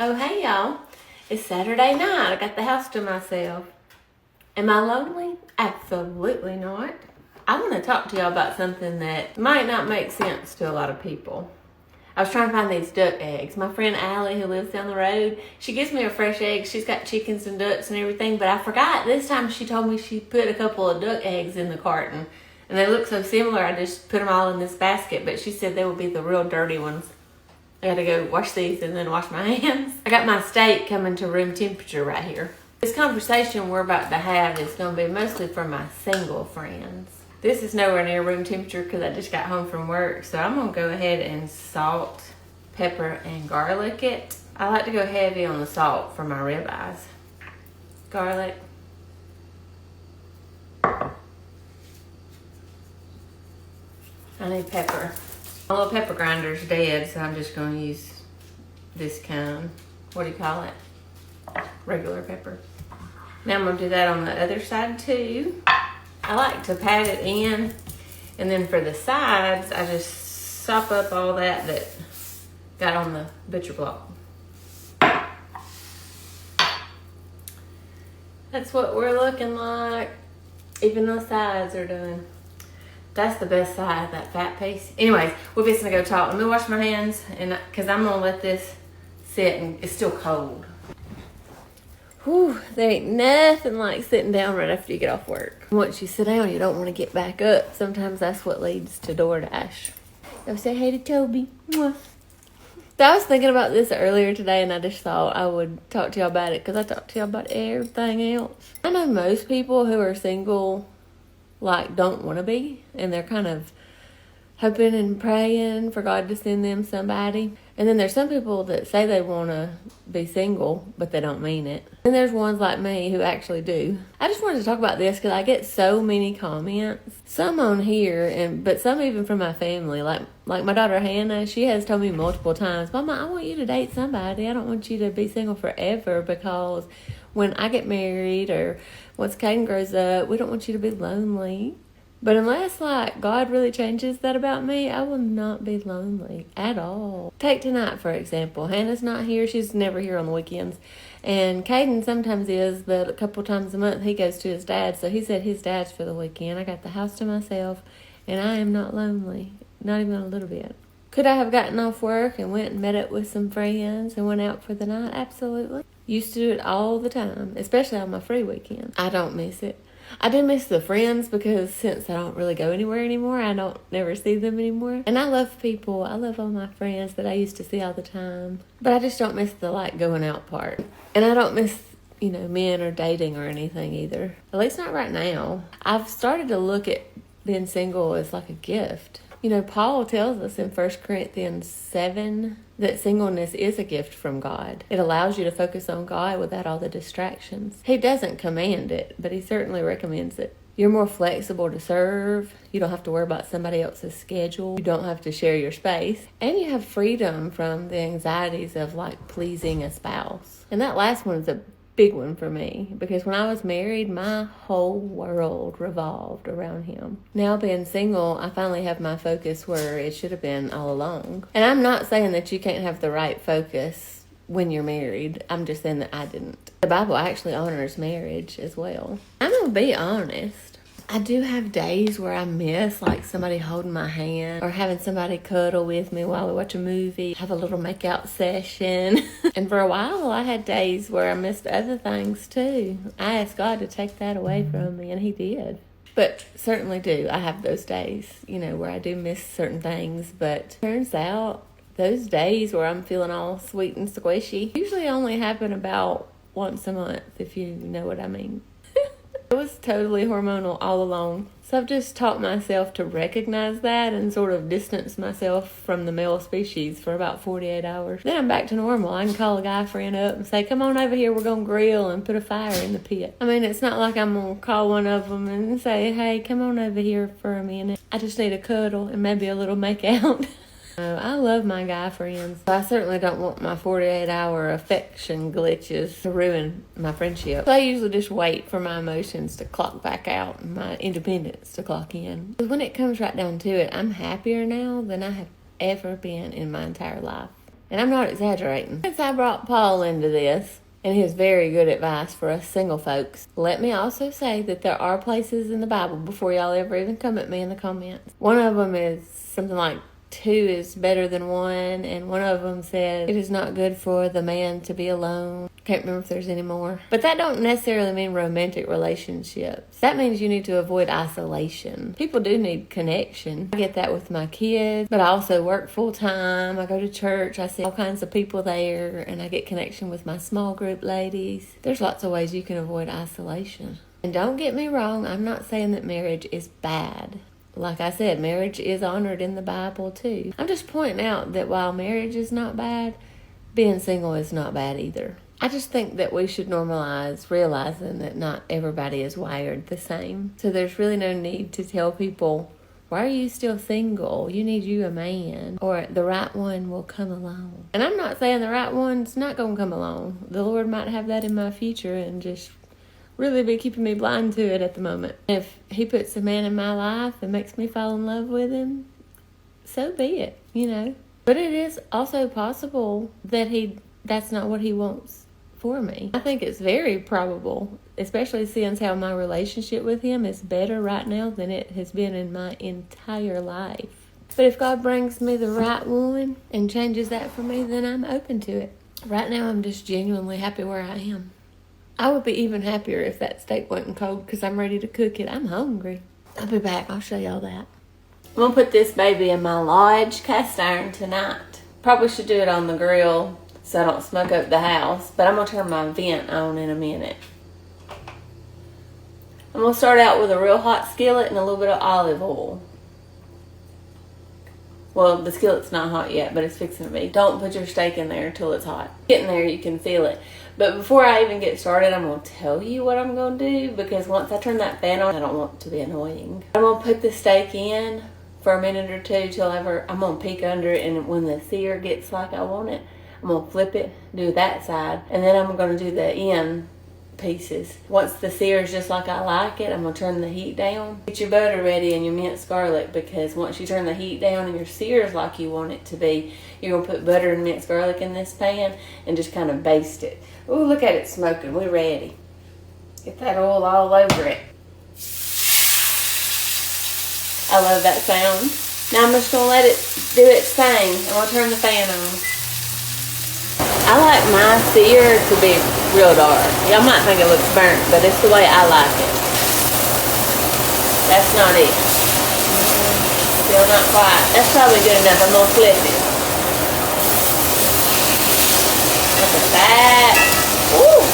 Oh, hey, y'all. It's Saturday night. I got the house to myself. Am I lonely? Absolutely not. I want to talk to y'all about something that might not make sense to a lot of people. I was trying to find these duck eggs. My friend Allie, who lives down the road, she gives me a fresh egg. She's got chickens and ducks and everything, but I forgot. This time she told me she put a couple of duck eggs in the carton, and they look so similar. I just put them all in this basket, but she said they would be the real dirty ones. I gotta go wash these and then wash my hands. I got my steak coming to room temperature right here. This conversation we're about to have is gonna be mostly for my single friends. This is nowhere near room temperature because I just got home from work. So I'm gonna go ahead and salt, pepper, and garlic it. I like to go heavy on the salt for my ribeyes. Garlic. I need pepper. My little pepper grinder's dead, so I'm just going to use this kind. What do you call it? Regular pepper. Now I'm going to do that on the other side too. I like to pat it in, and then for the sides, I just sop up all that got on the butcher block. That's what we're looking like. Even the sides are done. That's the best side, that fat piece. Anyways, we're fixing to go talk. Let me wash my hands, and because I'm going to let this sit, and it's still cold. Whew, there ain't nothing like sitting down right after you get off work. Once you sit down, you don't want to get back up. Sometimes that's what leads to DoorDash. Go say hey to Toby. Mwah. So I was thinking about this earlier today, and I just thought I would talk to y'all about it because I talk to y'all about everything else. I know most people who are single don't want to be, and they're kind of hoping and praying for God to send them somebody. And then there's some people that say they want to be single, but they don't mean it. And there's ones like me who actually do. I just wanted to talk about this because I get so many comments, some on here, but some even from my family. Like my daughter Hannah, she has told me multiple times, Mama, I want you to date somebody. I don't want you to be single forever, because when I get married or once Caden grows up, we don't want you to be lonely. But unless, God really changes that about me, I will not be lonely at all. Take tonight, for example. Hannah's not here. She's never here on the weekends. And Caden sometimes is, but a couple times a month he goes to his dad. So he said his dad's for the weekend. I got the house to myself, and I am not lonely. Not even a little bit. Could I have gotten off work and went and met up with some friends and went out for the night? Absolutely. Used to do it all the time, especially on my free weekend. I don't miss it. I do miss the friends because since I don't really go anywhere anymore, I don't never see them anymore. And I love people. I love all my friends that I used to see all the time. But I just don't miss the going out part. And I don't miss, men or dating or anything either. At least not right now. I've started to look at being single as like a gift. Paul tells us in 1 Corinthians 7 that singleness is a gift from God. It allows you to focus on God without all the distractions. He doesn't command it, but he certainly recommends it. You're more flexible to serve. You don't have to worry about somebody else's schedule. You don't have to share your space. And you have freedom from the anxieties of pleasing a spouse. And that last one is a big one for me, because when I was married, my whole world revolved around him. Now being single, I finally have my focus where it should have been all along. And I'm not saying that you can't have the right focus when you're married. I'm just saying that I didn't. The Bible actually honors marriage as well. I'm gonna be honest. I do have days where I miss somebody holding my hand or having somebody cuddle with me while we watch a movie, have a little make-out session. And for a while, I had days where I missed other things too. I asked God to take that away from me, and he did. But certainly do. I have those days, where I do miss certain things. But turns out those days where I'm feeling all sweet and squishy usually only happen about once a month, if you know what I mean. It was totally hormonal all along. So I've just taught myself to recognize that and sort of distance myself from the male species for about 48 hours. Then I'm back to normal. I can call a guy friend up and say, come on over here, we're going to grill and put a fire in the pit. I mean, it's not like I'm going to call one of them and say, hey, come on over here for a minute. I just need a cuddle and maybe a little make out. I love my guy friends. I certainly don't want my 48-hour affection glitches to ruin my friendship. So I usually just wait for my emotions to clock back out and my independence to clock in. When it comes right down to it, I'm happier now than I have ever been in my entire life. And I'm not exaggerating. Since I brought Paul into this, and his very good advice for us single folks, let me also say that there are places in the Bible before y'all ever even come at me in the comments. One of them is something like 2 is better than 1, and one of them said it is not good for the man to be alone. Can't remember if there's any more. But that don't necessarily mean romantic relationships. That means you need to avoid isolation. People do need connection. I get that with my kids, but I also work full time. I go to church. I see all kinds of people there, and I get connection with my small group ladies. There's lots of ways you can avoid isolation. And don't get me wrong, I'm not saying that marriage is bad. Like I said, marriage is honored in the Bible too. I'm just pointing out that while marriage is not bad, being single is not bad either. I just think that we should normalize realizing that not everybody is wired the same. So there's really no need to tell people, why are you still single? You need you a man. Or the right one will come along. And I'm not saying the right one's not going to come along. The Lord might have that in my future and just really be keeping me blind to it at the moment. If he puts a man in my life and makes me fall in love with him, so be it, you know. But it is also possible that that's not what he wants for me. I think it's very probable, especially since how my relationship with him is better right now than it has been in my entire life. But if God brings me the right one and changes that for me, then I'm open to it. Right now, I'm just genuinely happy where I am. I would be even happier if that steak wasn't cold because I'm ready to cook it. I'm hungry. I'll be back. I'll show y'all that. I'm going to put this baby in my Lodge cast iron tonight. Probably should do it on the grill so I don't smoke up the house. But I'm going to turn my vent on in a minute. I'm going to start out with a real hot skillet and a little bit of olive oil. Well, the skillet's not hot yet, but it's fixing to be. Don't put your steak in there until it's hot. Getting there, you can feel it. But before I even get started, I'm going to tell you what I'm going to do, because once I turn that fan on, I don't want it to be annoying. I'm going to put the steak in for a minute or two till I'm going to peek under it, and when the sear gets like I want it, I'm going to flip it, do that side, and then I'm going to do the end pieces. Once the sear is just like I like it, I'm going to turn the heat down. Get your butter ready and your minced garlic, because once you turn the heat down and your sear is like you want it to be, you're going to put butter and minced garlic in this pan and just kind of baste it. Ooh, look at it smoking. We're ready. Get that oil all over it. I love that sound. Now I'm just going to let it do its thing. I'm going to turn the fan on. I like my sear to be real dark. Y'all might think it looks burnt, but it's the way I like it. That's not it. Still not quite. That's probably good enough. I'm going to flip it. Look at that. Ooh.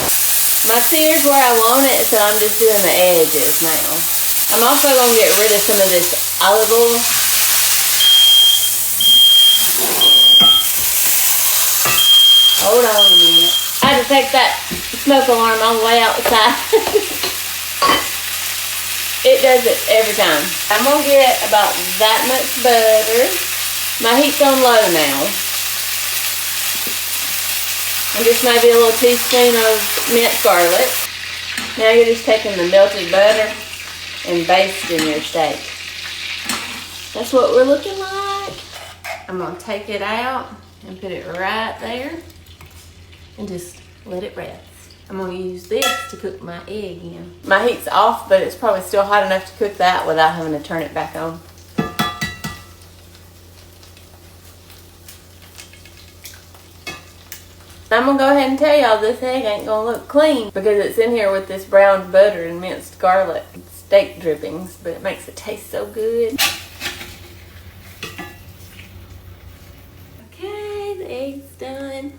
My sear's where I want it, so I'm just doing the edges now. I'm also going to get rid of some of this olive oil. Hold on a minute. I had to take that smoke alarm all the way outside. It does it every time. I'm going to get about that much butter. My heat's on low now. And just maybe a little teaspoon of minced garlic. Now you're just taking the melted butter and basting your steak. That's what we're looking like. I'm going to take it out and put it right there. And just let it rest. I'm going to use this to cook my egg in. My heat's off, but it's probably still hot enough to cook that without having to turn it back on. I'm going to go ahead and tell y'all this egg ain't going to look clean because it's in here with this browned butter and minced garlic and steak drippings, but it makes it taste so good. Okay, the egg's done.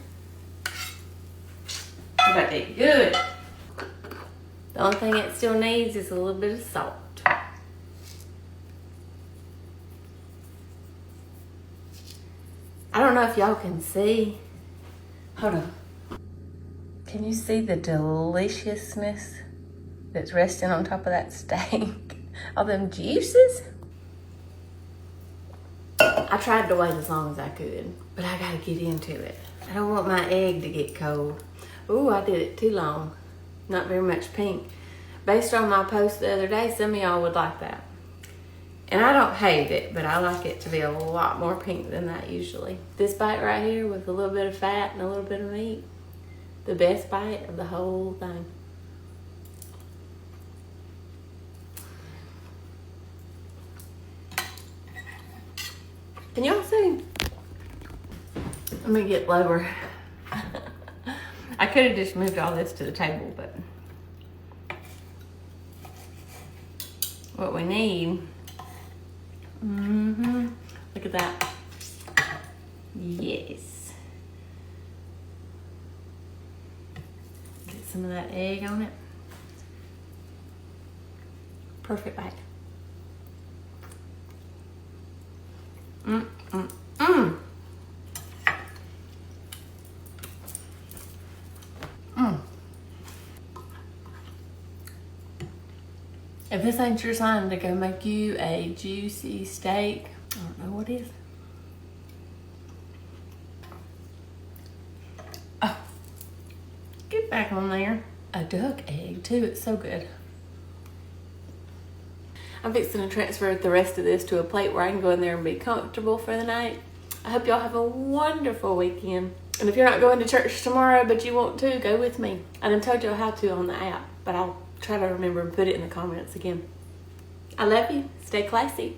About to eat good. The only thing it still needs is a little bit of salt. I don't know if y'all can see. Hold on. Can you see the deliciousness that's resting on top of that steak? All them juices? I tried to wait as long as I could, but I gotta get into it. I don't want my egg to get cold. Ooh, I did it too long. Not very much pink. Based on my post the other day, some of y'all would like that. And I don't hate it, but I like it to be a lot more pink than that usually. This bite right here with a little bit of fat and a little bit of meat, the best bite of the whole thing. Can y'all see? Let me get lower. I could have just moved all this to the table, but what we need, look at that. Yes. Get some of that egg on it. Perfect bite. If this ain't your sign to go make you a juicy steak, I don't know what is. Oh, get back on there. A duck egg too, it's so good. I'm fixing to transfer the rest of this to a plate where I can go in there and be comfortable for the night. I hope y'all have a wonderful weekend. And if you're not going to church tomorrow, but you want to, go with me. I done told y'all how to on the app, but I'll try to remember and put it in the comments again. I love you. Stay classy.